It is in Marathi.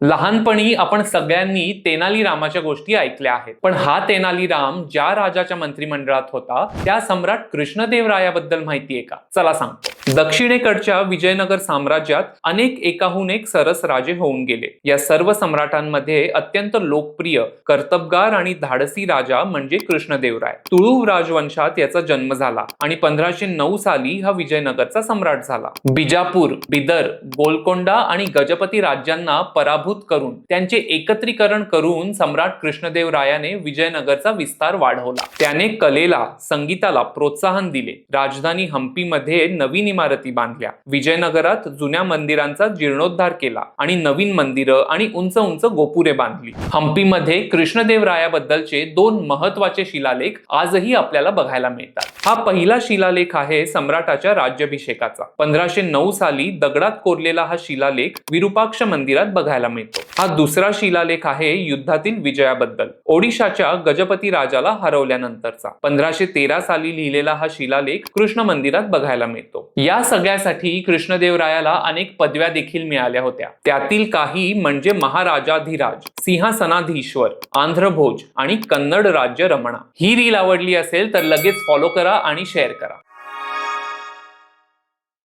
लहानपणी आपण सगळ्यांनी तेनाली रामाच्या गोष्टी ऐकल्या आहेत, पण हा तेनाली राम ज्या राजाच्या मंत्रिमंडळात होता त्या सम्राट कृष्णदेवरायाबद्दल माहितीये का? चला सांगतो. दक्षिणेकडच्या विजयनगर साम्राज्यात अनेक एकाहून एक सरस राजे होऊन गेले. या सर्व सम्राटांमध्ये अत्यंत लोकप्रिय, कर्तबगार आणि धाडसी राजा म्हणजे कृष्णदेवराय. तुळुव राजवंशात याचा जन्म झाला आणि 1509 साली हा विजयनगरचा सम्राट झाला. बिजापूर, बिदर, गोलकोंडा आणि गजपती राज्यांना पराभूत करून त्यांचे एकत्रीकरण करून सम्राट कृष्णदेवरायाने विजयनगरचा विस्तार वाढवला. त्याने कलेला, संगीताला प्रोत्साहन दिले. राजधानी हम्पीमध्ये नवीन इमारती बांधल्या. विजयनगरात जुन्या मंदिरांचा जीर्णोद्धार केला आणि नवीन मंदिरं आणि उंच उंच गोपुरे बांधली. हम्पीमध्ये कृष्णदेवरायाबद्दलचे 2 महत्वाचे शिलालेख आजही आपल्याला बघायला मिळतात. हा पहिला शिलालेख आहे सम्राटाच्या राज्याभिषेकाचा. 1509 साली दगडात कोरलेला हा शिलालेख विरुपाक्ष मंदिरात बघायला मिळतो. हा दुसरा शिलालेख आहे युद्धातील विजयाबद्दल, ओडिशाच्या गजपती राजाला हरवल्यानंतरचा. 1513 साली लिहिलेला हा शिलालेख कृष्ण मंदिरात बघायला मिळतो. या सगळ्यासाठी कृष्णदेवरायाला अनेक पदव्या देखील मिळाल्या होत्या. त्यातील काही म्हणजे महाराजाधिराज, सिंहासनाधीश्वर, आंध्रभोज आणि कन्नड राज्य रमणा. ही रील आवडली असेल तर लगेच फॉलो करा आणि शेअर करा.